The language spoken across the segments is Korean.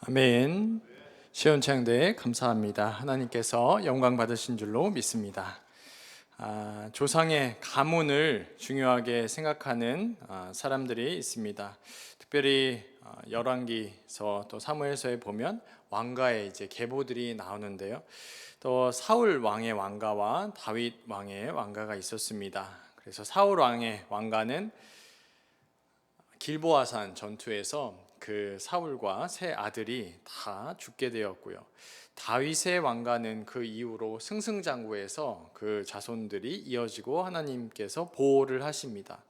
아멘. 시온창대 감사합니다. 하나님께서 영광 받으신 줄로 믿습니다. 조상의 가문을 중요하게 생각하는 사람들이 있습니다. 특별히 열왕기서 또 사무엘서에 보면 왕가의 이제 계보들이 나오는데요. 또 사울 왕의 왕가와 다윗 왕의 왕가가 있었습니다. 그래서 사울 왕의 왕가는 길보아산 전투에서 그 사울과 세 아들이 다 죽게 되었고요. 다윗의 왕가는 그 이후로 승승장구해서 그 자손들이 이어지고 하나님께서 보호를 하십니다.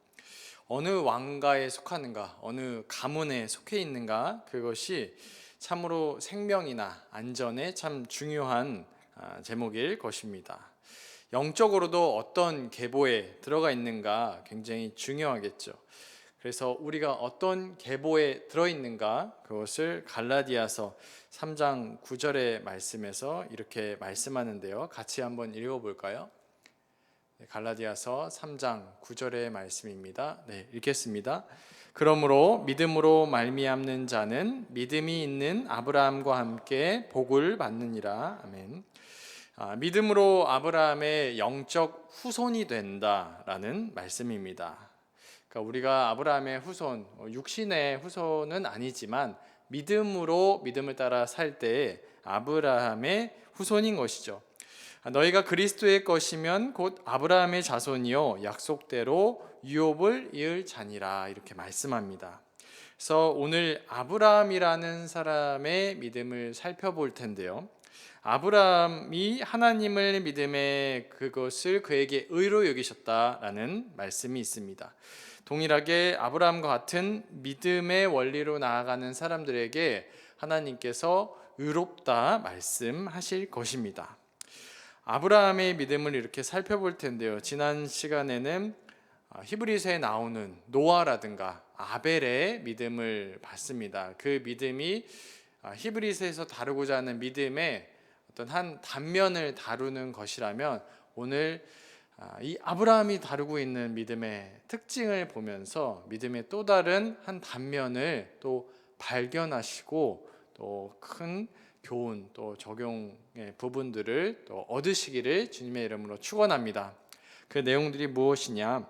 어느 왕가에 속하는가, 어느 가문에 속해 있는가, 그것이 참으로 생명이나 안전에 참 중요한 제목일 것입니다. 영적으로도 어떤 계보에 들어가 있는가 굉장히 중요하겠죠. 그래서 우리가 어떤 계보에 들어있는가, 그것을 갈라디아서 3장 9절의 말씀에서 이렇게 말씀하는데요. 같이 한번 읽어볼까요? 갈라디아서 3장 9절의 말씀입니다. 읽겠습니다. 그러므로 믿음으로 말미암는 자는 믿음이 있는 아브라함과 함께 복을 받느니라. 아멘. 믿음으로 아브라함의 영적 후손이 된다라는 말씀입니다. 그러니까 우리가 아브라함의 후손, 육신의 후손은 아니지만 믿음으로 믿음을 따라 살 때 아브라함의 후손인 것이죠. 너희가 그리스도의 것이면 곧 아브라함의 자손이요 약속대로 유업을 이을 자니라, 이렇게 말씀합니다. 그래서 오늘 아브라함이라는 사람의 믿음을 살펴볼 텐데요. 아브라함이 하나님을 믿음에 그것을 그에게 의로 여기셨다라는 말씀이 있습니다. 동일하게 아브라함과 같은 믿음의 원리로 나아가는 사람들에게 하나님께서 의롭다 말씀하실 것입니다. 아브라함의 믿음을 이렇게 살펴볼 텐데요. 지난 시간에는 히브리서에 나오는 노아라든가 아벨의 믿음을 봤습니다. 그 믿음이 히브리서에서 다루고자 하는 믿음의 어떤 한 단면을 다루는 것이라면, 오늘 이 아브라함이 다루고 있는 믿음의 특징을 보면서 믿음의 또 다른 한 단면을 또 발견하시고 또 큰 교훈, 또 적용의 부분들을 또 얻으시기를 주님의 이름으로 축원합니다. 그 내용들이 무엇이냐?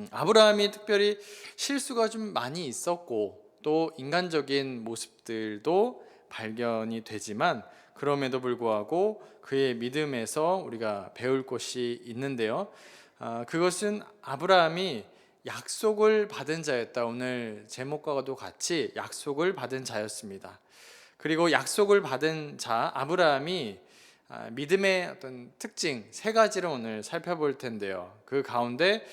아브라함이 특별히 실수가 좀 많이 있었고 또 인간적인 모습들도 발견이 되지만, 그럼에도 불구하고 그의 믿음에서 우리가 배울 것이 있는데요. 그것은 아브라함이 약속을 받은 자였다. 오늘 제목과도 같이 약속을 받은 자였습니다. 그리고 약속을 받은 자 아브라함이 믿음의 어떤 특징 세 가지를 오늘 살펴볼 텐데요. 그 가운데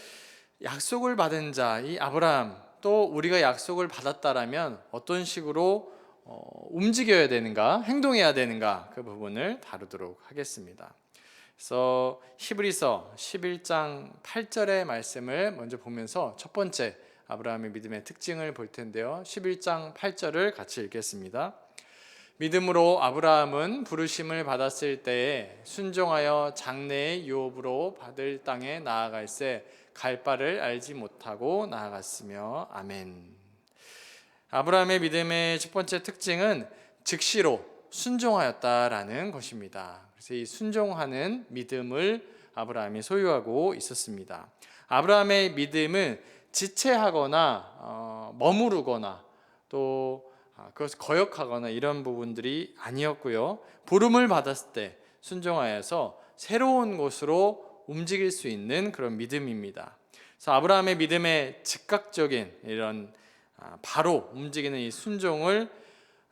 약속을 받은 자 이 아브라함, 또 우리가 약속을 받았다라면 어떤 식으로 움직여야 되는가, 행동해야 되는가, 그 부분을 다루도록 하겠습니다. 그래서 히브리서 11장 8절의 말씀을 먼저 보면서 첫 번째 아브라함의 믿음의 특징을 볼 텐데요. 11장 8절을 같이 읽겠습니다. 믿음으로 아브라함은 부르심을 받았을 때에 순종하여 장래의 유업으로 받을 땅에 나아갈새 갈 바를 알지 못하고 나아갔으며. 아멘. 아브라함의 믿음의 첫 번째 특징은 즉시로 순종하였다라는 것입니다. 그래서 이 순종하는 믿음을 아브라함이 소유하고 있었습니다. 아브라함의 믿음은 지체하거나 머무르거나 또 그것을 거역하거나 이런 부분들이 아니었고요. 부름을 받았을 때 순종하여서 새로운 곳으로 움직일 수 있는 그런 믿음입니다. 그래서 아브라함의 믿음의 즉각적인 이런 바로 움직이는 이 순종을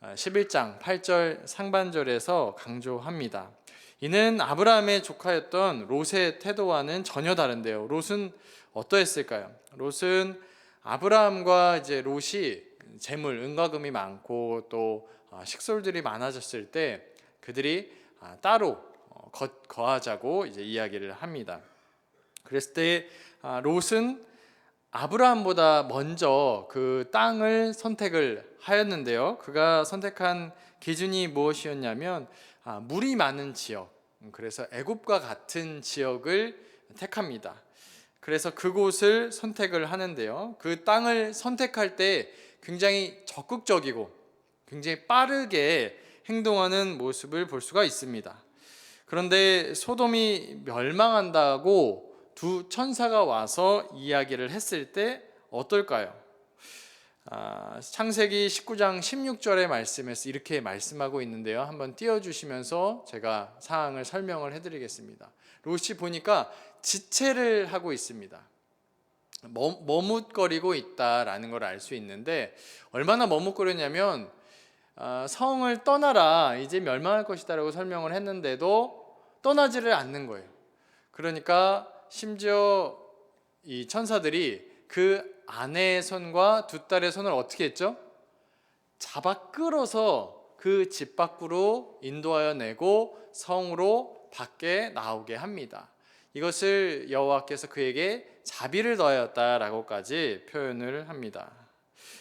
11장 8절 상반절에서 강조합니다. 이는 아브라함의 조카였던 롯의 태도와는 전혀 다른데요. 롯은 어떠했을까요? 롯은 아브라함과 이제 롯이 재물, 은과금이 많고 또 식솔들이 많아졌을 때 그들이 따로 거하자고 이제 이야기를 합니다. 그랬을 때 롯은 아브라함보다 먼저 그 땅을 선택을 하였는데요. 그가 선택한 기준이 무엇이었냐면 물이 많은 지역, 그래서 애굽과 같은 지역을 택합니다. 그래서 그곳을 선택을 하는데요. 그 땅을 선택할 때 굉장히 적극적이고 굉장히 빠르게 행동하는 모습을 볼 수가 있습니다. 그런데 소돔이 멸망한다고 두 천사가 와서 이야기를 했을 때 어떨까요? 창세기 19장 16절의 말씀에서 이렇게 말씀하고 있는데요. 한번 띄워주시면서 제가 사항을 설명을 해드리겠습니다. 롯이 보니까 지체를 하고 있습니다. 머뭇거리고 있다라는 걸 알 수 있는데, 얼마나 머뭇거렸냐면 성을 떠나라, 이제 멸망할 것이다 라고 설명을 했는데도 떠나지를 않는 거예요. 그러니까 심지어 이 천사들이 그 아내의 손과 두 딸의 손을 어떻게 했죠? 잡아 끌어서 그 집 밖으로 인도하여 내고 성으로 밖에 나오게 합니다. 이것을 여호와께서 그에게 자비를 더하였다라고까지 표현을 합니다.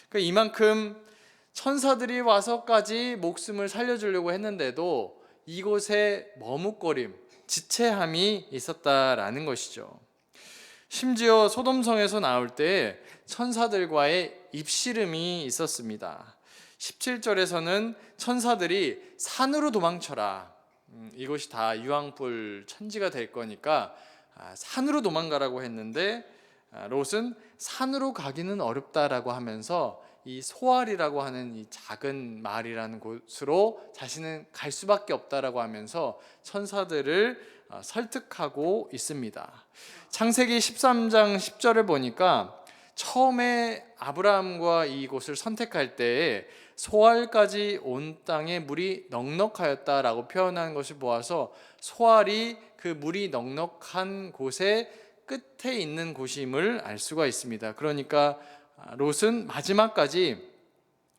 그러니까 이만큼 천사들이 와서까지 목숨을 살려주려고 했는데도 이곳에 머뭇거림, 지체함이 있었다라는 것이죠. 심지어 소돔성에서 나올 때 천사들과의 입씨름이 있었습니다. 17절에서는 천사들이 산으로 도망쳐라, 이곳이 다 유황불 천지가 될 거니까 산으로 도망가라고 했는데, 롯은 산으로 가기는 어렵다라고 하면서 이 소알이라고 하는 이 작은 마을이라는 곳으로 자신은 갈 수밖에 없다라고 하면서 천사들을 설득하고 있습니다. 창세기 13장 10절을 보니까 처음에 아브라함과 이곳을 선택할 때 소알까지 온 땅에 물이 넉넉하였다라고 표현한 것을 보아서 소알이 그 물이 넉넉한 곳의 끝에 있는 곳임을 알 수가 있습니다. 그러니까 롯은 마지막까지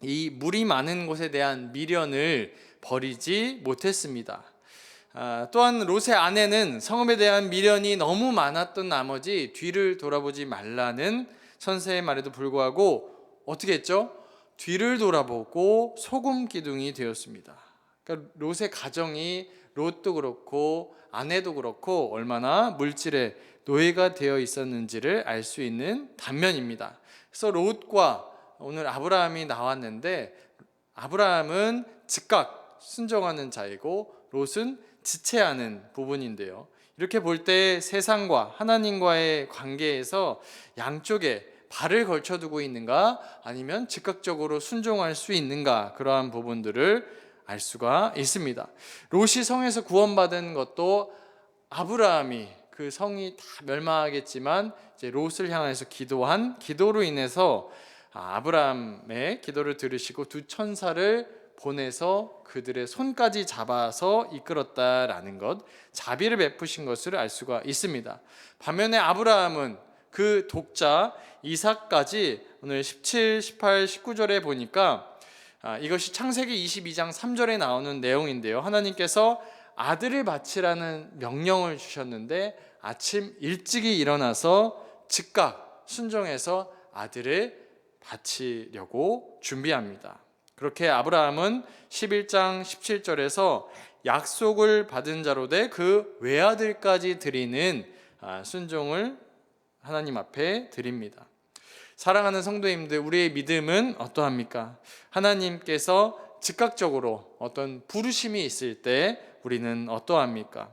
이 물이 많은 곳에 대한 미련을 버리지 못했습니다. 또한 롯의 아내는 성읍에 대한 미련이 너무 많았던 나머지 뒤를 돌아보지 말라는 선생의 말에도 불구하고 어떻게 했죠? 뒤를 돌아보고 소금 기둥이 되었습니다. 그러니까 롯의 가정이, 롯도 그렇고 아내도 그렇고 얼마나 물질의 노예가 되어 있었는지를 알 수 있는 단면입니다. 그래서 롯과 오늘 아브라함이 나왔는데, 아브라함은 즉각 순종하는 자이고 롯은 지체하는 부분인데요. 이렇게 볼 때 세상과 하나님과의 관계에서 양쪽에 발을 걸쳐두고 있는가, 아니면 즉각적으로 순종할 수 있는가, 그러한 부분들을 알 수가 있습니다. 롯이 성에서 구원받은 것도 아브라함이 그 성이 다 멸망하겠지만 이제 롯을 향해서 기도한 기도로 인해서 아브라함의 기도를 들으시고 두 천사를 보내서 그들의 손까지 잡아서 이끌었다라는 것, 자비를 베푸신 것을 알 수가 있습니다. 반면에 아브라함은 그 독자 이삭까지 오늘 17, 18, 19절에 보니까 이것이 창세기 22장 3절에 나오는 내용인데요. 하나님께서 아들을 바치라는 명령을 주셨는데 아침 일찍이 일어나서 즉각 순종해서 아들을 바치려고 준비합니다. 그렇게 아브라함은 11장 17절에서 약속을 받은 자로 돼 그 외아들까지 드리는 순종을 하나님 앞에 드립니다. 사랑하는 성도님들, 우리의 믿음은 어떠합니까? 하나님께서 즉각적으로 어떤 부르심이 있을 때 우리는 어떠합니까?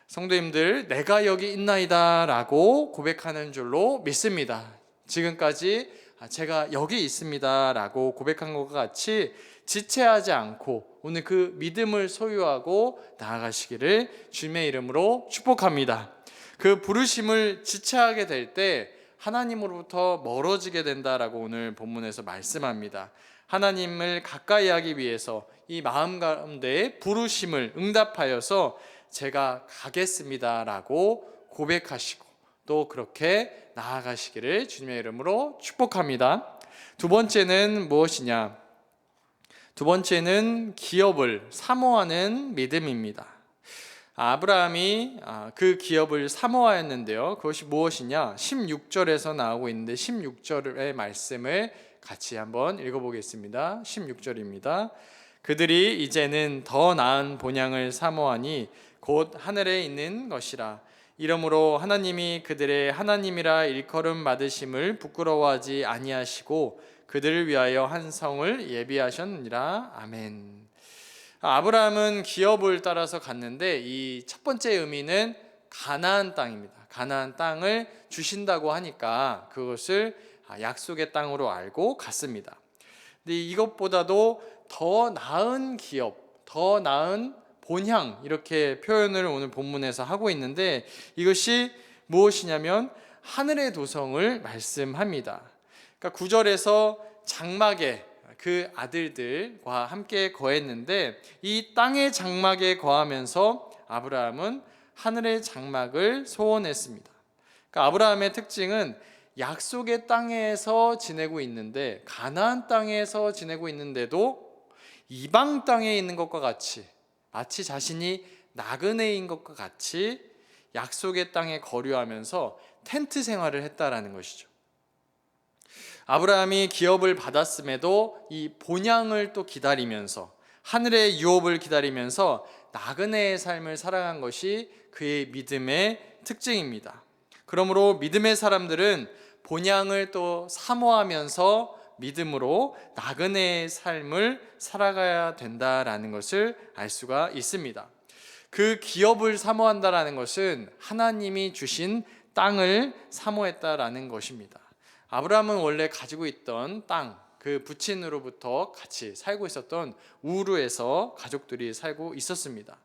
성도님들, 내가 여기 있나이다 라고 고백하는 줄로 믿습니다. 지금까지 제가 여기 있습니다 라고 고백한 것과 같이 지체하지 않고 오늘 그 믿음을 소유하고 나아가시기를 주님의 이름으로 축복합니다. 그 부르심을 지체하게 될 때 하나님으로부터 멀어지게 된다라고 오늘 본문에서 말씀합니다. 하나님을 가까이 하기 위해서 이 마음 가운데 부르심을 응답하여서 제가 가겠습니다 라고 고백하시고 또 그렇게 나아가시기를 주님의 이름으로 축복합니다. 두 번째는 무엇이냐? 두 번째는 기업을 사모하는 믿음입니다. 아브라함이 그 기업을 사모하였는데요. 그것이 무엇이냐? 16절에서 나오고 있는데 16절의 말씀을 같이 한번 읽어보겠습니다. 16절입니다. 그들이 이제는 더 나은 본향을 사모하니 곧 하늘에 있는 것이라. 이러므로 하나님이 그들의 하나님이라 일컬음 받으심을 부끄러워하지 아니하시고 그들을 위하여 한 성을 예비하셨느니라. 아멘. 아브라함은 기업을 따라서 갔는데 이 첫 번째 의미는 가나안 땅입니다. 가나안 땅을 주신다고 하니까 그것을 약속의 땅으로 알고 갔습니다. 근데 이것보다도 더 나은 기업, 더 나은 본향, 이렇게 표현을 오늘 본문에서 하고 있는데 이것이 무엇이냐면 하늘의 도성을 말씀합니다. 그러니까 9절에서 장막에 그 아들들과 함께 거했는데 이 땅의 장막에 거하면서 아브라함은 하늘의 장막을 소원했습니다. 그러니까 아브라함의 특징은 약속의 땅에서 지내고 있는데, 가나안 땅에서 지내고 있는데도 이방 땅에 있는 것과 같이, 마치 자신이 나그네인 것과 같이 약속의 땅에 거류하면서 텐트 생활을 했다라는 것이죠. 아브라함이 기업을 받았음에도 이 본향을 또 기다리면서, 하늘의 유업을 기다리면서 나그네의 삶을 살아간 것이 그의 믿음의 특징입니다. 그러므로 믿음의 사람들은 본향을 또 사모하면서 믿음으로 나그네의 삶을 살아가야 된다라는 것을 알 수가 있습니다. 그 기업을 사모한다라는 것은 하나님이 주신 땅을 사모했다라는 것입니다. 아브라함은 원래 가지고 있던 땅, 그 부친으로부터 같이 살고 있었던 우르에서 가족들이 살고 있었습니다.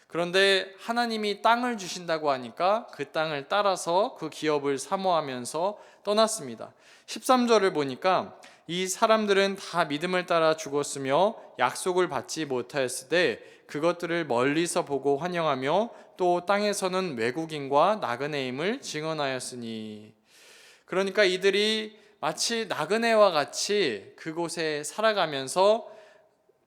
그런데 하나님이 땅을 주신다고 하니까 그 땅을 따라서 그 기업을 사모하면서 떠났습니다. 13절을 보니까 이 사람들은 다 믿음을 따라 죽었으며 약속을 받지 못하였을 때 그것들을 멀리서 보고 환영하며 또 땅에서는 외국인과 나그네임을 증언하였으니. 그러니까 이들이 마치 나그네와 같이 그곳에 살아가면서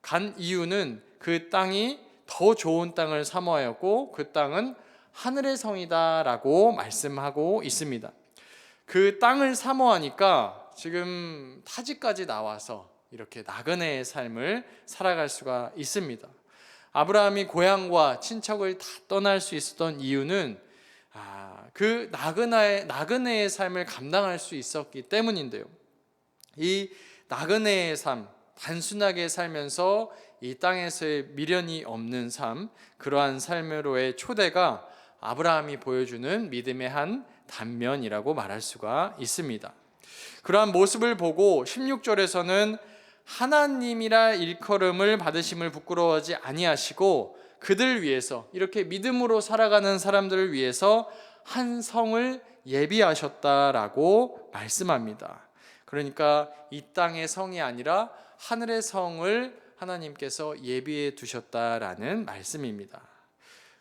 간 이유는 그 땅이 더 좋은 땅을 사모하였고 그 땅은 하늘의 성이다라고 말씀하고 있습니다. 그 땅을 사모하니까 지금 타지까지 나와서 이렇게 나그네의 삶을 살아갈 수가 있습니다. 아브라함이 고향과 친척을 다 떠날 수 있었던 이유는 그 나그네의 삶을 감당할 수 있었기 때문인데요. 이 나그네의 삶, 단순하게 살면서 이 땅에서의 미련이 없는 삶, 그러한 삶으로의 초대가 아브라함이 보여주는 믿음의 한 단면이라고 말할 수가 있습니다. 그러한 모습을 보고 16절에서는 하나님이라 일컬음을 받으심을 부끄러워하지 아니하시고 그들 위해서, 이렇게 믿음으로 살아가는 사람들을 위해서 한 성을 예비하셨다라고 말씀합니다. 그러니까 이 땅의 성이 아니라 하늘의 성을 하나님께서 예비해 두셨다라는 말씀입니다.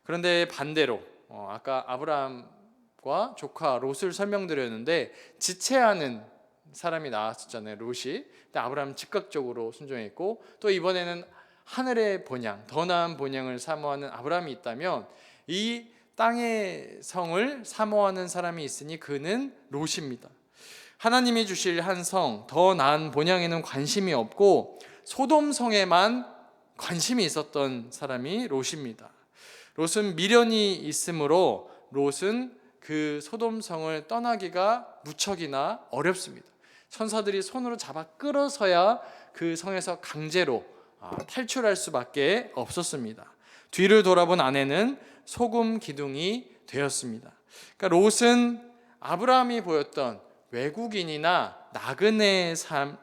그런데 반대로 아까 아브라함과 조카 롯을 설명드렸는데 지체하는 사람이 나왔었잖아요, 롯이. 근데 아브라함은 즉각적으로 순종했고, 또 이번에는 하늘의 본향, 더 나은 본향을 사모하는 아브라함이 있다면 이 땅의 성을 사모하는 사람이 있으니 그는 롯입니다. 하나님이 주실 한 성, 더 나은 본향에는 관심이 없고 소돔 성에만 관심이 있었던 사람이 롯입니다. 롯은 미련이 있으므로 롯은 그 소돔 성을 떠나기가 무척이나 어렵습니다. 천사들이 손으로 잡아 끌어서야 그 성에서 강제로 탈출할 수밖에 없었습니다. 뒤를 돌아본 아내는 소금 기둥이 되었습니다. 그러니까 롯은 아브라함이 보였던 외국인이나 나그네의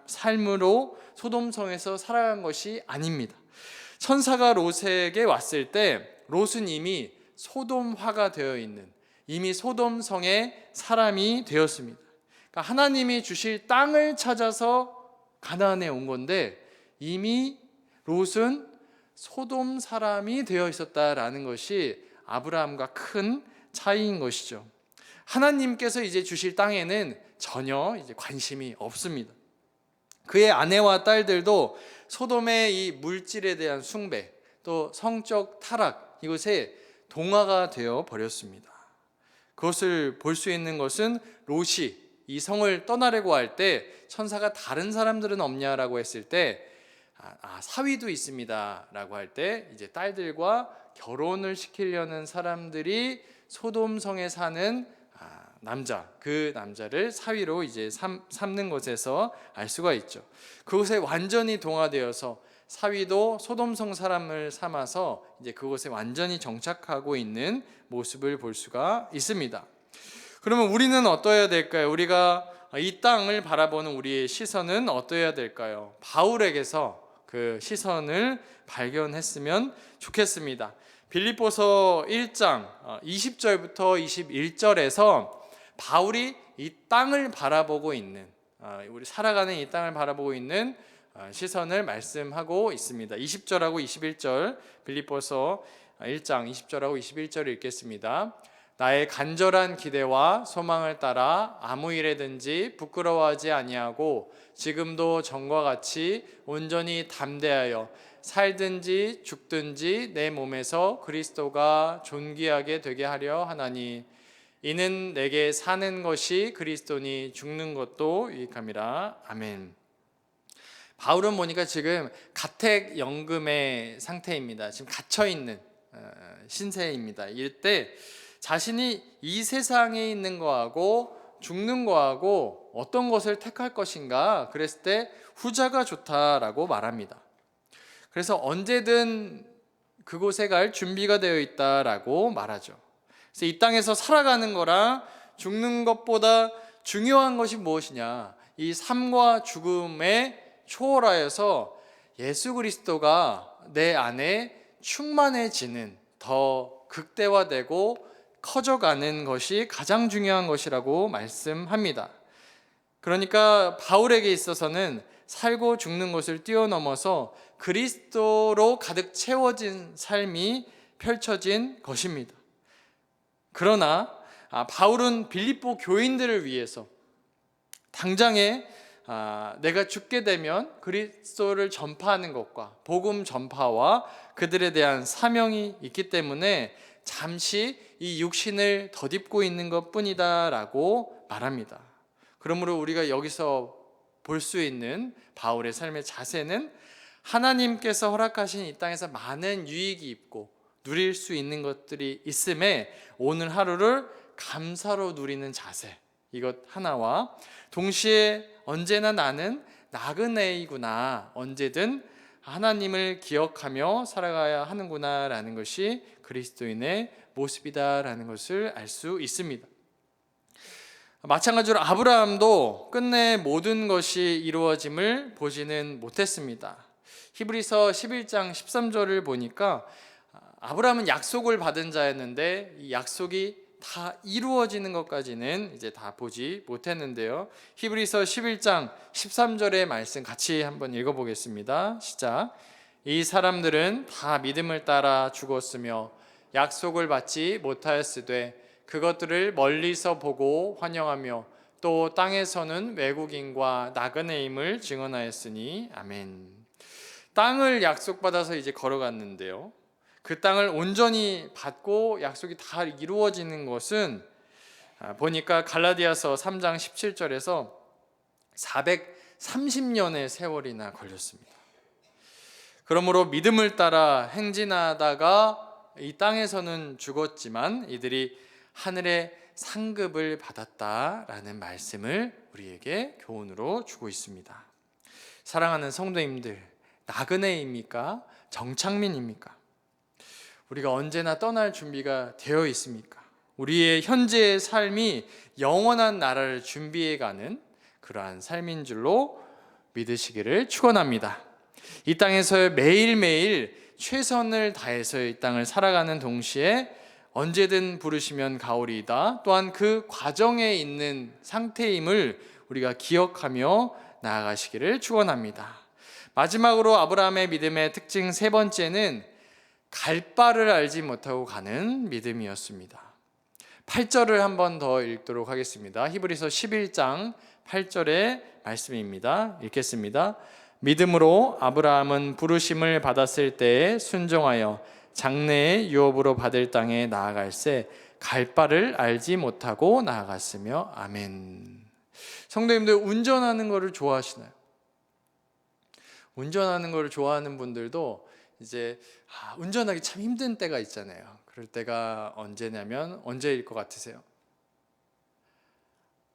삶으로 소돔성에서 살아간 것이 아닙니다. 천사가 롯에게 왔을 때 롯은 이미 소돔화가 되어 있는, 이미 소돔성의 사람이 되었습니다. 그러니까 하나님이 주실 땅을 찾아서 가나안에 온 건데 이미 롯은 소돔 사람이 되어 있었다라는 것이 아브라함과 큰 차이인 것이죠. 하나님께서 이제 주실 땅에는 전혀 이제 관심이 없습니다. 그의 아내와 딸들도 소돔의 이 물질에 대한 숭배, 또 성적 타락, 이것에 동화가 되어 버렸습니다. 그것을 볼 수 있는 것은 롯이 이 성을 떠나려고 할 때 천사가 다른 사람들은 없냐라고 했을 때 사위도 있습니다 라고 할 때 이제 딸들과 결혼을 시키려는 사람들이 소돔성에 사는 남자, 그 남자를 사위로 이제 삼는 것에서 알 수가 있죠. 그곳에 완전히 동화되어서 사위도 소돔성 사람을 삼아서 이제 그곳에 완전히 정착하고 있는 모습을 볼 수가 있습니다. 그러면 우리는 어떠해야 될까요? 우리가 이 땅을 바라보는 우리의 시선은 어떠해야 될까요? 바울에게서 그 시선을 발견했으면 좋겠습니다. 빌립보서 1장 20절부터 21절에서 바울이 이 땅을 바라보고 있는, 우리 살아가는 이 땅을 바라보고 있는 시선을 말씀하고 있습니다. 20절하고 21절, 빌립보서 1장 20절하고 21절을 읽겠습니다. 나의 간절한 기대와 소망을 따라 아무 일에든지 부끄러워하지 아니하고 지금도 전과 같이 온전히 담대하여 살든지 죽든지 내 몸에서 그리스도가 존귀하게 되게 하려 하나니 이는 내게 사는 것이 그리스도니 죽는 것도 유익함이라. 아멘. 바울은 보니까 지금 가택연금의 상태입니다. 지금 갇혀있는 신세입니다. 이때 자신이 이 세상에 있는 거하고 죽는 거하고 어떤 것을 택할 것인가 그랬을 때 후자가 좋다라고 말합니다. 그래서 언제든 그곳에 갈 준비가 되어 있다라고 말하죠. 그래서 이 땅에서 살아가는 거랑 죽는 것보다 중요한 것이 무엇이냐, 이 삶과 죽음에 초월하여서 예수 그리스도가 내 안에 충만해지는, 더 극대화되고 커져가는 것이 가장 중요한 것이라고 말씀합니다. 그러니까 바울에게 있어서는 살고 죽는 것을 뛰어넘어서 그리스도로 가득 채워진 삶이 펼쳐진 것입니다. 그러나 바울은 빌립보 교인들을 위해서 당장에 내가 죽게 되면 그리스도를 전파하는 것과 복음 전파와 그들에 대한 사명이 있기 때문에 잠시 이 육신을 덧입고 있는 것뿐이다 라고 말합니다. 그러므로 우리가 여기서 볼 수 있는 바울의 삶의 자세는 하나님께서 허락하신 이 땅에서 많은 유익이 있고 누릴 수 있는 것들이 있음에 오늘 하루를 감사로 누리는 자세, 이것 하나와 동시에 언제나 나는 나그네이구나, 언제든 하나님을 기억하며 살아가야 하는구나 라는 것이 그리스도인의 모습이다라는 것을 알 수 있습니다. 마찬가지로 아브라함도 끝내 모든 것이 이루어짐을 보지는 못했습니다. 히브리서 11장 13절을 보니까 아브라함은 약속을 받은 자였는데 이 약속이 다 이루어지는 것까지는 이제 다 보지 못했는데요. 히브리서 11장 13절의 말씀 같이 한번 읽어보겠습니다. 시작. 이 사람들은 다 믿음을 따라 죽었으며 약속을 받지 못하였으되 그것들을 멀리서 보고 환영하며 또 땅에서는 외국인과 나그네임을 증언하였으니. 아멘. 땅을 약속받아서 이제 걸어갔는데요, 그 땅을 온전히 받고 약속이 다 이루어지는 것은 보니까 갈라디아서 3장 17절에서 430년의 세월이나 걸렸습니다. 그러므로 믿음을 따라 행진하다가 이 땅에서는 죽었지만 이들이 하늘의 상급을 받았다라는 말씀을 우리에게 교훈으로 주고 있습니다. 사랑하는 성도님들, 나그네입니까? 정착민입니까? 우리가 언제나 떠날 준비가 되어 있습니까? 우리의 현재의 삶이 영원한 나라를 준비해가는 그러한 삶인 줄로 믿으시기를 축원합니다. 이 땅에서 매일매일 최선을 다해서 이 땅을 살아가는 동시에 언제든 부르시면 가오리이다, 또한 그 과정에 있는 상태임을 우리가 기억하며 나아가시기를 축원합니다. 마지막으로 아브라함의 믿음의 특징 세 번째는 갈 바를 알지 못하고 가는 믿음이었습니다. 8절을 한 번 더 읽도록 하겠습니다. 히브리서 11장 8절의 말씀입니다. 읽겠습니다. 믿음으로 아브라함은 부르심을 받았을 때에 순종하여 장래의 유업으로 받을 땅에 나아갈새 갈 바를 알지 못하고 나아갔으며. 아멘. 성도님들, 운전하는 것을 좋아하시나요? 운전하는 것을 좋아하는 분들도 이제 운전하기 참 힘든 때가 있잖아요. 그럴 때가 언제냐면 언제일 것 같으세요?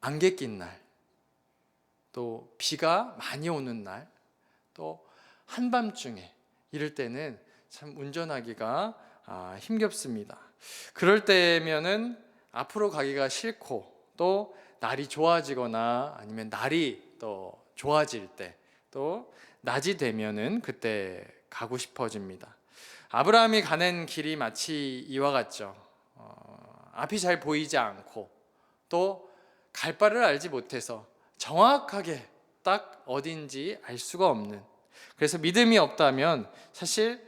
안개 낀 날, 또 비가 많이 오는 날, 또 한밤중에 이럴 때는 참 운전하기가 힘겹습니다. 그럴 때면은 앞으로 가기가 싫고, 또 날이 좋아지거나 아니면 날이 또 좋아질 때, 또 낮이 되면은 그때 가고 싶어집니다. 아브라함이 가는 길이 마치 이와 같죠. 앞이 잘 보이지 않고, 또 갈 바를 알지 못해서 정확하게 딱 어딘지 알 수가 없는, 그래서 믿음이 없다면 사실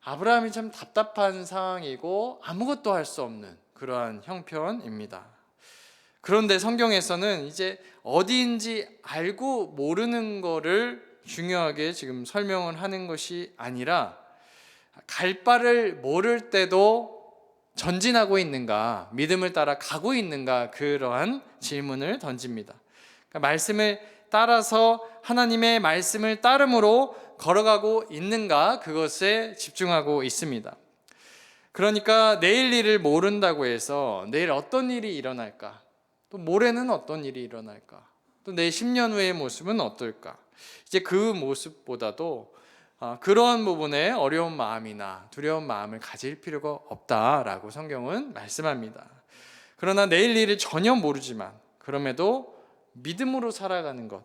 아브라함이 참 답답한 상황이고 아무것도 할 수 없는 그러한 형편입니다. 그런데 성경에서는 이제 어디인지 알고 모르는 거를 중요하게 지금 설명을 하는 것이 아니라, 갈 바를 모를 때도 전진하고 있는가, 믿음을 따라 가고 있는가, 그러한 질문을 던집니다. 그러니까 말씀을 따라서 하나님의 말씀을 따름으로 걸어가고 있는가, 그것에 집중하고 있습니다. 그러니까 내일 일을 모른다고 해서 내일 어떤 일이 일어날까, 또 모레는 어떤 일이 일어날까, 또 내 10년 후의 모습은 어떨까, 이제 그 모습보다도 그런 부분에 어려운 마음이나 두려운 마음을 가질 필요가 없다라고 성경은 말씀합니다. 그러나 내일 일을 전혀 모르지만 그럼에도 믿음으로 살아가는 것,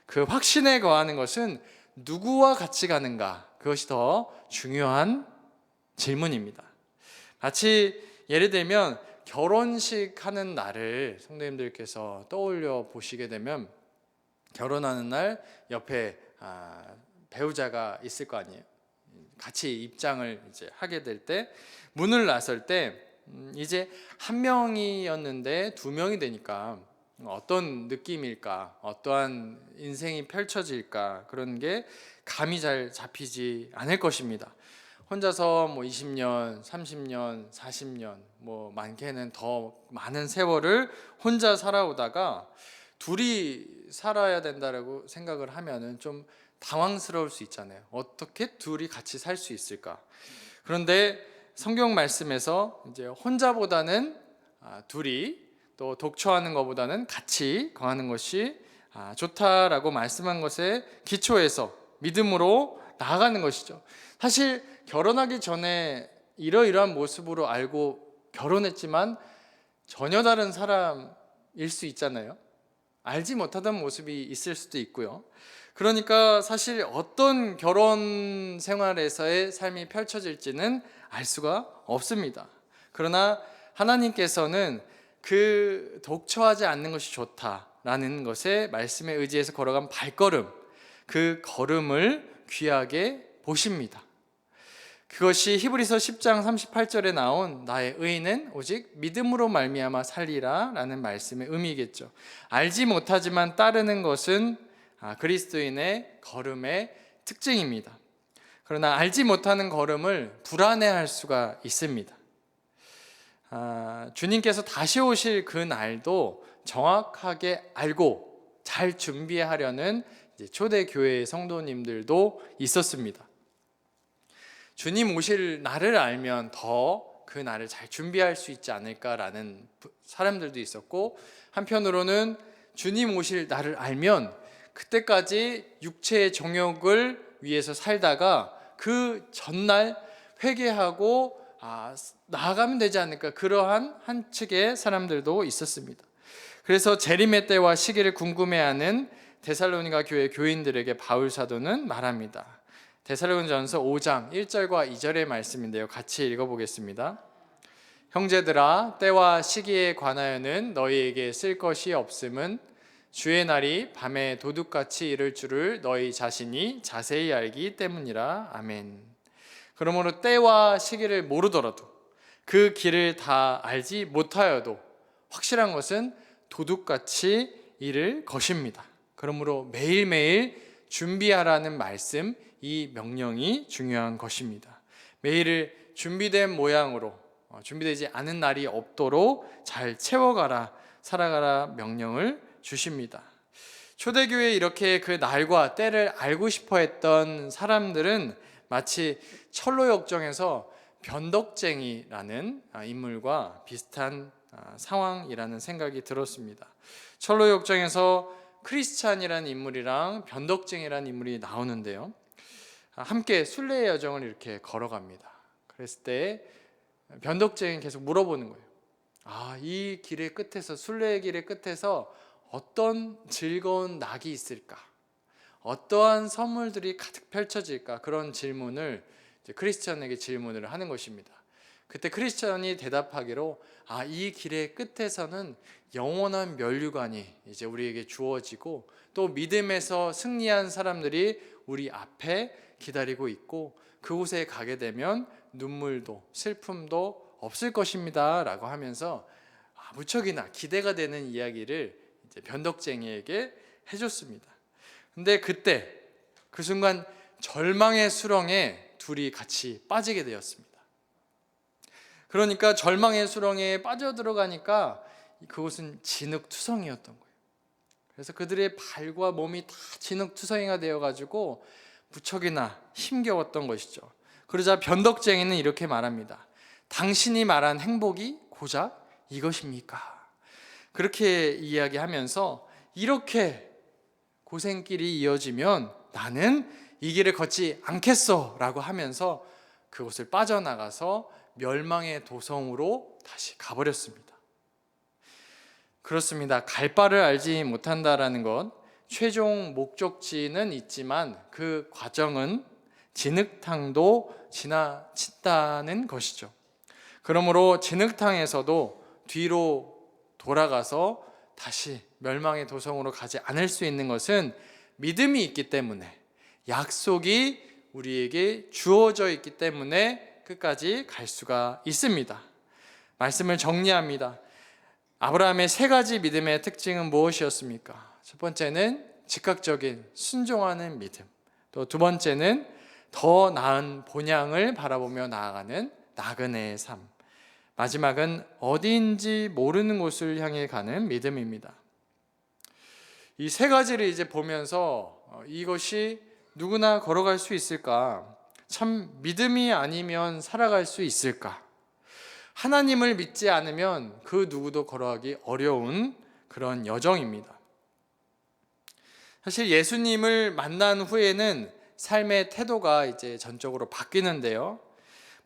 그 확신에 거하는 것은 누구와 같이 가는가, 그것이 더 중요한 질문입니다. 마치 예를 들면 결혼식 하는 날을 성도님들께서 떠올려 보시게 되면, 결혼하는 날 옆에 배우자가 있을 거 아니에요. 같이 입장을 이제 하게 될 때, 문을 나설 때 이제 한 명이었는데 두 명이 되니까 어떤 느낌일까, 어떠한 인생이 펼쳐질까, 그런 게 감이 잘 잡히지 않을 것입니다. 혼자서 뭐 20년, 30년, 40년, 뭐 많게는 더 많은 세월을 혼자 살아오다가 둘이 살아야 된다라고 생각을 하면은 좀 당황스러울 수 있잖아요. 어떻게 둘이 같이 살 수 있을까? 그런데 성경 말씀에서 이제 혼자보다는 둘이, 또 독처하는 것보다는 같이 거하는 것이 좋다라고 말씀한 것에 기초해서 믿음으로 나아가는 것이죠. 사실 결혼하기 전에 이러이러한 모습으로 알고 결혼했지만 전혀 다른 사람일 수 있잖아요. 알지 못하던 모습이 있을 수도 있고요. 그러니까 사실 어떤 결혼 생활에서의 삶이 펼쳐질지는 알 수가 없습니다. 그러나 하나님께서는 그 독처하지 않는 것이 좋다라는 것에 말씀에 의지해서 걸어간 발걸음, 그 걸음을 귀하게 보십니다. 그것이 히브리서 10장 38절에 나온 나의 의는 오직 믿음으로 말미암아 살리라 라는 말씀의 의미겠죠. 알지 못하지만 따르는 것은 그리스도인의 걸음의 특징입니다. 그러나 알지 못하는 걸음을 불안해할 수가 있습니다. 주님께서 다시 오실 그 날도 정확하게 알고 잘 준비하려는 초대교회의 성도님들도 있었습니다. 주님 오실 날을 알면 더 그 날을 잘 준비할 수 있지 않을까라는 사람들도 있었고, 한편으로는 주님 오실 날을 알면 그때까지 육체의 정욕을 위해서 살다가 그 전날 회개하고 나아가면 되지 않을까, 그러한 한 측의 사람들도 있었습니다. 그래서 재림의 때와 시기를 궁금해하는 데살로니가 교회 교인들에게 바울 사도는 말합니다. 데살로니가전서 5장 1절과 2절의 말씀인데요, 같이 읽어보겠습니다. 형제들아, 때와 시기에 관하여는 너희에게 쓸 것이 없음은 주의 날이 밤에 도둑같이 이를 줄을 너희 자신이 자세히 알기 때문이라. 아멘. 그러므로 때와 시기를 모르더라도, 그 길을 다 알지 못하여도 확실한 것은 도둑같이 이를 것입니다. 그러므로 매일매일 준비하라는 말씀, 이 명령이 중요한 것입니다. 매일을 준비된 모양으로, 준비되지 않은 날이 없도록 잘 채워가라, 살아가라 명령을 주십니다. 초대교회에 이렇게 그 날과 때를 알고 싶어 했던 사람들은 마치 철로 역정에서 변덕쟁이라는 인물과 비슷한 상황이라는 생각이 들었습니다. 철로 역정에서 크리스찬이라는 인물이랑 변덕쟁이라는 인물이 나오는데요. 함께 순례의 여정을 이렇게 걸어갑니다. 그랬을 때 변덕쟁이는 계속 물어보는 거예요. 이 길의 끝에서, 순례의 길의 끝에서 어떤 즐거운 낙이 있을까? 어떠한 선물들이 가득 펼쳐질까? 그런 질문을 크리스천에게 질문을 하는 것입니다. 그때 크리스천이 대답하기로 이 길의 끝에서는 영원한 면류관이 이제 우리에게 주어지고 또 믿음에서 승리한 사람들이 우리 앞에 기다리고 있고 그곳에 가게 되면 눈물도 슬픔도 없을 것입니다 라고 하면서 무척이나 기대가 되는 이야기를 이제 변덕쟁이에게 해줬습니다. 근데 그때 그 순간 절망의 수렁에 둘이 같이 빠지게 되었습니다. 그러니까 절망의 수렁에 빠져들어가니까 그곳은 진흙투성이었던 거예요. 그래서 그들의 발과 몸이 다 진흙투성이가 되어가지고 무척이나 힘겨웠던 것이죠. 그러자 변덕쟁이는 이렇게 말합니다. 당신이 말한 행복이 고작 이것입니까? 그렇게 이야기하면서 이렇게 고생길이 이어지면 나는 이 길을 걷지 않겠어 라고 하면서 그곳을 빠져나가서 멸망의 도성으로 다시 가버렸습니다. 그렇습니다. 갈 바를 알지 못한다라는 것, 최종 목적지는 있지만 그 과정은 진흙탕도 지나친다는 것이죠. 그러므로 진흙탕에서도 뒤로 돌아가서 다시 멸망의 도성으로 가지 않을 수 있는 것은 믿음이 있기 때문에, 약속이 우리에게 주어져 있기 때문에 끝까지 갈 수가 있습니다. 말씀을 정리합니다. 아브라함의 세 가지 믿음의 특징은 무엇이었습니까? 첫 번째는 즉각적인 순종하는 믿음, 또 두 번째는 더 나은 본향을 바라보며 나아가는 나그네의 삶, 마지막은 어디인지 모르는 곳을 향해 가는 믿음입니다. 이 세 가지를 이제 보면서 이것이 누구나 걸어갈 수 있을까? 참 믿음이 아니면 살아갈 수 있을까? 하나님을 믿지 않으면 그 누구도 걸어가기 어려운 그런 여정입니다. 사실 예수님을 만난 후에는 삶의 태도가 이제 전적으로 바뀌는데요.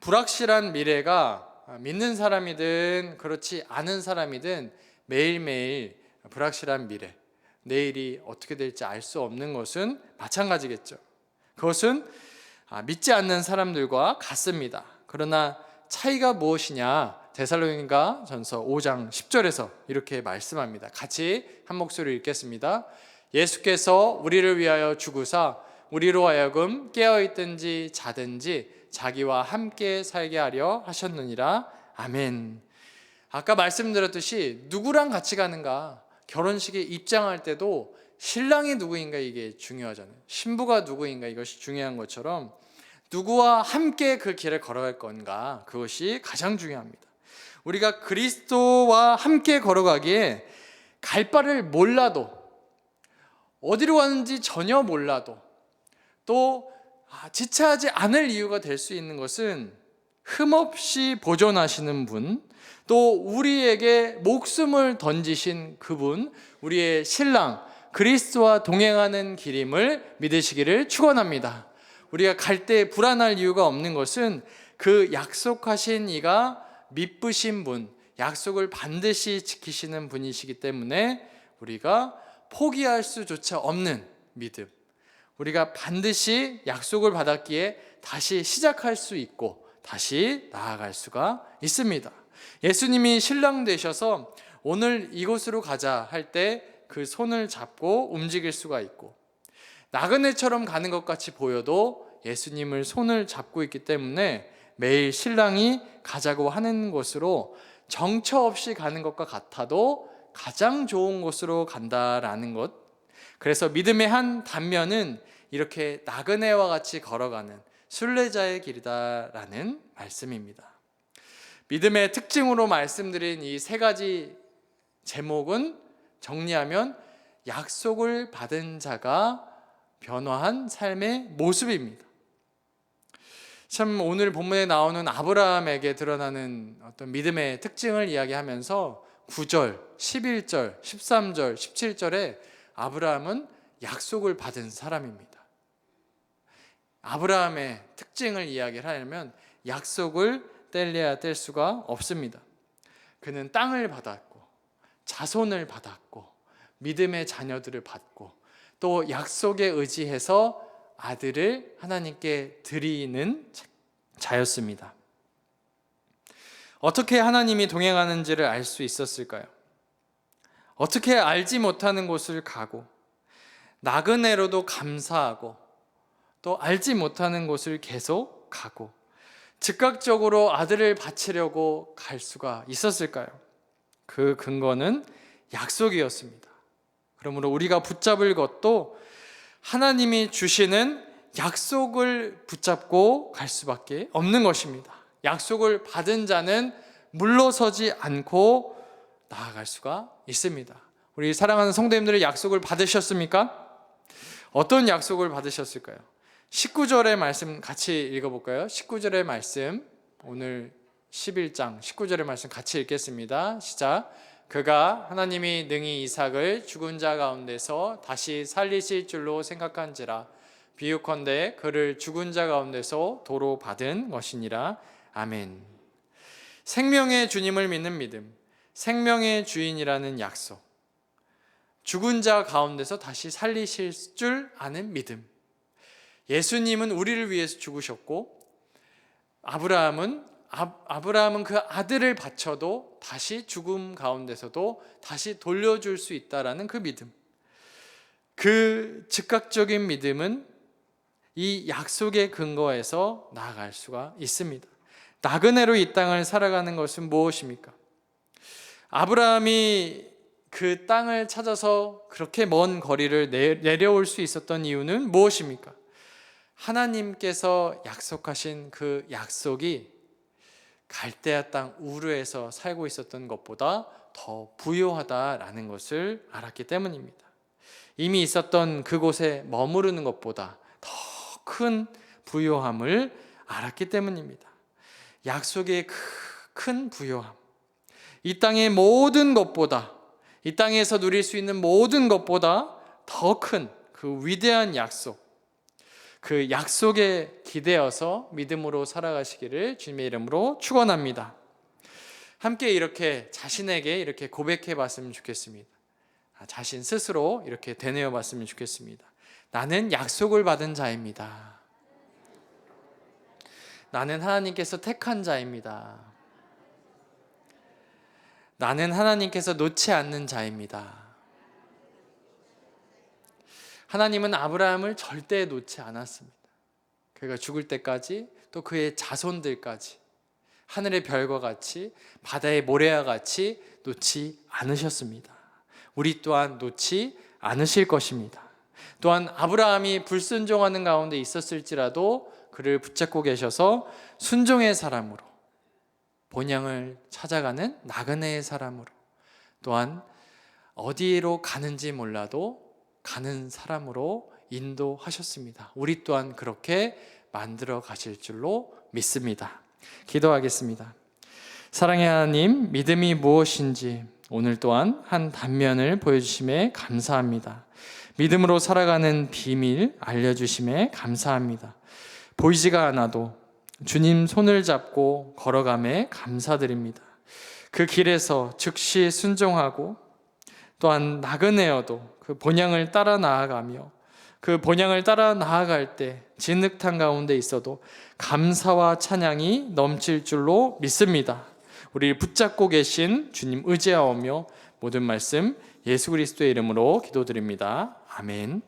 불확실한 미래가 믿는 사람이든 그렇지 않은 사람이든 매일매일 불확실한 미래, 내일이 어떻게 될지 알 수 없는 것은 마찬가지겠죠. 그것은 믿지 않는 사람들과 같습니다. 그러나 차이가 무엇이냐? 데살로니가 전서 5장 10절에서 이렇게 말씀합니다. 같이 한 목소리 읽겠습니다. 예수께서 우리를 위하여 죽으사 우리로 하여금 깨어있든지 자든지 자기와 함께 살게 하려 하셨느니라. 아멘. 아까 말씀드렸듯이 누구랑 같이 가는가? 결혼식에 입장할 때도 신랑이 누구인가 이게 중요하잖아요. 신부가 누구인가 이것이 중요한 것처럼 누구와 함께 그 길을 걸어갈 건가, 그것이 가장 중요합니다. 우리가 그리스도와 함께 걸어가기에 갈 바를 몰라도, 어디로 가는지 전혀 몰라도, 또 지체하지 않을 이유가 될 수 있는 것은 흠없이 보존하시는 분, 또 우리에게 목숨을 던지신 그분, 우리의 신랑 그리스도와 동행하는 길임을 믿으시기를 축원합니다. 우리가 갈 때 불안할 이유가 없는 것은 그 약속하신 이가 믿으신 분, 약속을 반드시 지키시는 분이시기 때문에 우리가 포기할 수조차 없는 믿음, 우리가 반드시 약속을 받았기에 다시 시작할 수 있고 다시 나아갈 수가 있습니다. 예수님이 신랑 되셔서 오늘 이곳으로 가자 할 때 그 손을 잡고 움직일 수가 있고, 나그네처럼 가는 것 같이 보여도 예수님을 손을 잡고 있기 때문에 매일 신랑이 가자고 하는 곳으로 정처 없이 가는 것과 같아도 가장 좋은 곳으로 간다라는 것. 그래서 믿음의 한 단면은 이렇게 나그네와 같이 걸어가는 순례자의 길이다라는 말씀입니다. 믿음의 특징으로 말씀드린 이 세 가지 제목은 정리하면 약속을 받은 자가 변화한 삶의 모습입니다. 참 오늘 본문에 나오는 아브라함에게 드러나는 어떤 믿음의 특징을 이야기하면서 9절, 11절, 13절, 17절에 아브라함은 약속을 받은 사람입니다. 아브라함의 특징을 이야기를 하려면 약속을 뗄래야 뗄 수가 없습니다. 그는 땅을 받았고 자손을 받았고 믿음의 자녀들을 받고 또 약속에 의지해서 아들을 하나님께 드리는 자였습니다. 어떻게 하나님이 동행하는지를 알 수 있었을까요? 어떻게 알지 못하는 곳을 가고 나그네로도 감사하고 또 알지 못하는 곳을 계속 가고 즉각적으로 아들을 바치려고 갈 수가 있었을까요? 그 근거는 약속이었습니다. 그러므로 우리가 붙잡을 것도 하나님이 주시는 약속을 붙잡고 갈 수밖에 없는 것입니다. 약속을 받은 자는 물러서지 않고 나아갈 수가 있습니다. 우리 사랑하는 성도님들의 약속을 받으셨습니까? 어떤 약속을 받으셨을까요? 19절의 말씀 같이 읽어볼까요? 19절의 말씀, 오늘 11장 19절의 말씀 같이 읽겠습니다. 시작. 그가 하나님이 능히 이삭을 죽은 자 가운데서 다시 살리실 줄로 생각한지라 비유컨대 그를 죽은 자 가운데서 도로 받은 것이니라. 아멘. 생명의 주님을 믿는 믿음, 생명의 주인이라는 약속, 죽은 자 가운데서 다시 살리실 줄 아는 믿음. 예수님은 우리를 위해서 죽으셨고 아브라함은 그 아들을 바쳐도 다시 죽음 가운데서도 다시 돌려줄 수 있다라는 그 믿음. 그 즉각적인 믿음은 이 약속의 근거에서 나아갈 수가 있습니다. 나그네로 이 땅을 살아가는 것은 무엇입니까? 아브라함이 그 땅을 찾아서 그렇게 먼 거리를 내려올 수 있었던 이유는 무엇입니까? 하나님께서 약속하신 그 약속이 갈대아 땅 우르에서 살고 있었던 것보다 더 부요하다라는 것을 알았기 때문입니다. 이미 있었던 그곳에 머무르는 것보다 더 큰 부요함을 알았기 때문입니다. 약속의 큰 부요함, 이 땅의 모든 것보다, 이 땅에서 누릴 수 있는 모든 것보다 더 큰 그 위대한 약속, 그 약속에 기대어서 믿음으로 살아가시기를 주님의 이름으로 축원합니다. 함께 이렇게 자신에게 이렇게 고백해 봤으면 좋겠습니다. 자신 스스로 이렇게 되뇌어 봤으면 좋겠습니다. 나는 약속을 받은 자입니다. 나는 하나님께서 택한 자입니다. 나는 하나님께서 놓지 않는 자입니다. 하나님은 아브라함을 절대 놓지 않았습니다. 그가 죽을 때까지 또 그의 자손들까지 하늘의 별과 같이 바다의 모래와 같이 놓지 않으셨습니다. 우리 또한 놓지 않으실 것입니다. 또한 아브라함이 불순종하는 가운데 있었을지라도 그를 붙잡고 계셔서 순종의 사람으로, 본향을 찾아가는 나그네의 사람으로, 또한 어디로 가는지 몰라도 가는 사람으로 인도하셨습니다. 우리 또한 그렇게 만들어 가실 줄로 믿습니다. 기도하겠습니다. 사랑의 하나님, 믿음이 무엇인지 오늘 또한 한 단면을 보여주심에 감사합니다. 믿음으로 살아가는 비밀 알려주심에 감사합니다. 보이지가 않아도 주님 손을 잡고 걸어감에 감사드립니다. 그 길에서 즉시 순종하고 또한 나그네여도 그 본향을 따라 나아가며 그 본향을 따라 나아갈 때 진흙탕 가운데 있어도 감사와 찬양이 넘칠 줄로 믿습니다. 우리를 붙잡고 계신 주님 의지하오며 모든 말씀 예수 그리스도의 이름으로 기도드립니다. 아멘.